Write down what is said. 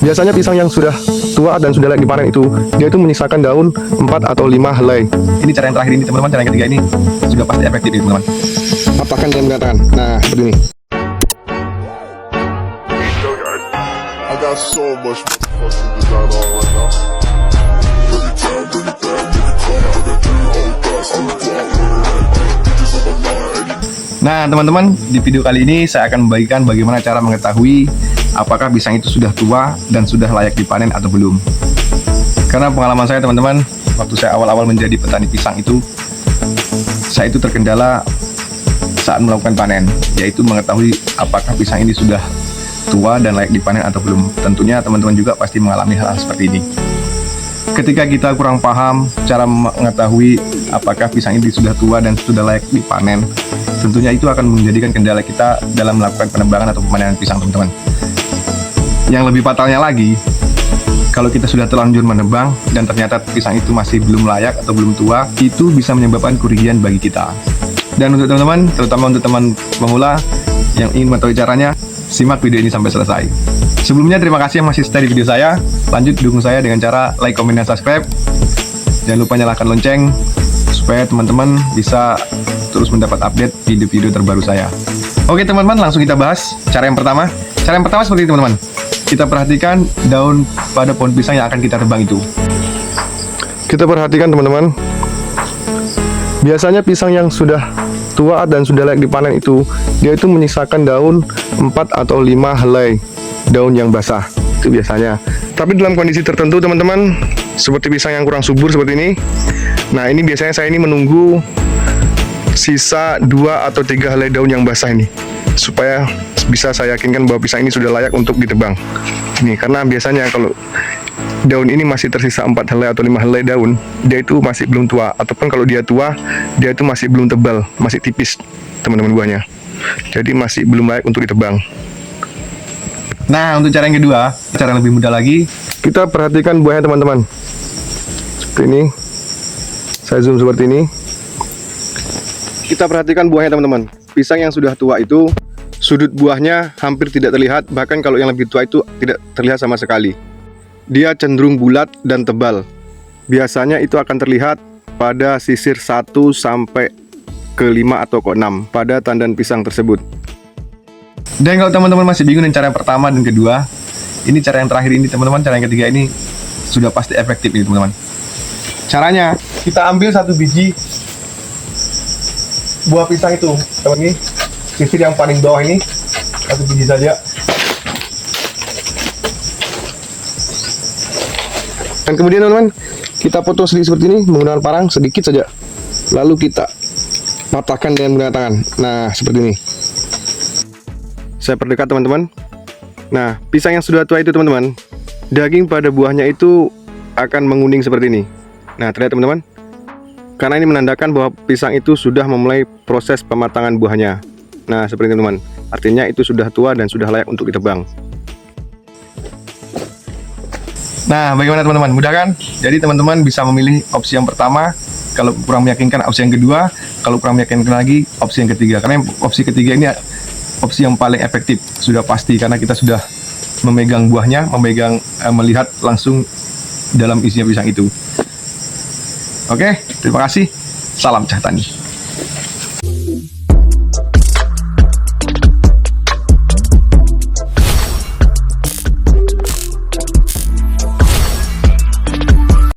Biasanya pisang yang sudah tua dan sudah layak dipanen itu, dia itu menyisakan daun 4 atau 5 helai. Ini cara yang terakhir ini teman-teman, cara yang ketiga ini sudah pasti efektif ini teman-teman. Patahkan dan mengatakan, nah seperti ini. I got so much motherfucking design on right now. Bring it down, bring it down, bring it down. Bring it down, all that, all that. Bitches on my line. Nah teman-teman, di video kali ini saya akan membagikan bagaimana cara mengetahui apakah pisang itu sudah tua dan sudah layak dipanen atau belum. Karena pengalaman saya teman-teman, waktu saya awal-awal menjadi petani pisang itu, saya itu terkendala saat melakukan panen, yaitu mengetahui apakah pisang ini sudah tua dan layak dipanen atau belum. Tentunya teman-teman juga pasti mengalami hal seperti ini. Ketika kita kurang paham cara mengetahui apakah pisang ini sudah tua dan sudah layak dipanen, tentunya itu akan menjadikan kendala kita dalam melakukan penebangan atau pemanenan pisang teman-teman. Yang lebih fatalnya lagi, kalau kita sudah terlanjur menebang dan ternyata pisang itu masih belum layak atau belum tua, itu bisa menyebabkan kerugian bagi kita. Dan untuk teman-teman, terutama untuk teman pemula yang ingin mengetahui caranya, simak video ini sampai selesai. Sebelumnya terima kasih yang masih stay di video saya. Lanjut dukung saya dengan cara like, komen, dan subscribe. Jangan lupa nyalakan lonceng supaya teman-teman bisa terus mendapat update video-video terbaru saya. Oke teman-teman, langsung kita bahas cara yang pertama. Cara yang pertama seperti ini teman-teman. Kita perhatikan daun pada pohon pisang yang akan kita tebang itu. Kita perhatikan teman-teman. Biasanya pisang yang sudah tua dan sudah layak dipanen itu, dia itu menyisakan daun 4 atau 5 helai daun yang basah. Itu biasanya. Tapi dalam kondisi tertentu teman-teman, seperti pisang yang kurang subur seperti ini, nah ini biasanya saya ini menunggu sisa 2 atau 3 helai daun yang basah ini, supaya bisa saya yakinkan bahwa pisang ini sudah layak untuk ditebang. Ini karena biasanya kalau daun ini masih tersisa 4 helai atau 5 helai daun, dia itu masih belum tua, ataupun kalau dia tua, dia itu masih belum tebal, masih tipis teman-teman buahnya. Jadi masih belum layak untuk ditebang. Nah untuk cara yang kedua, cara yang lebih mudah lagi, Kita perhatikan buahnya teman-teman. Seperti ini. Saya zoom seperti ini. Kita perhatikan buahnya teman-teman. Pisang yang sudah tua itu, sudut buahnya hampir tidak terlihat, bahkan kalau yang lebih tua itu tidak terlihat sama sekali. Dia cenderung bulat dan tebal. Biasanya itu akan terlihat pada sisir 1 sampai ke 5 atau ke 6 pada tandan pisang tersebut. dan kalau teman-teman masih bingung dengan cara yang pertama dan kedua, ini cara yang terakhir ini teman-teman, cara yang ketiga ini sudah pasti efektif ini teman-teman. Caranya, kita ambil 1 biji buah pisang itu, teman ini, sisir yang paling bawah ini, 1 biji saja. Dan kemudian teman-teman, kita potong sedikit seperti ini menggunakan parang sedikit saja. Lalu kita patahkan dengan menggunakan tangan. Nah, seperti ini. Saya perdekat teman-teman. Nah, pisang yang sudah tua itu teman-teman, daging pada buahnya itu akan menguning seperti ini. Nah, terlihat teman-teman? Karena ini menandakan bahwa pisang itu sudah memulai proses pematangan buahnya. Nah, seperti ini teman-teman. Artinya itu sudah tua dan sudah layak untuk ditebang. Nah, bagaimana teman-teman? Mudah kan? Jadi teman-teman bisa memilih opsi yang pertama, kalau kurang meyakinkan opsi yang kedua, kalau kurang meyakinkan lagi opsi yang ketiga. Karena opsi ketiga ini opsi yang paling efektif, sudah pasti karena kita sudah memegang buahnya, melihat langsung dalam isinya pisang itu. Oke, terima kasih. Salam Cahtani.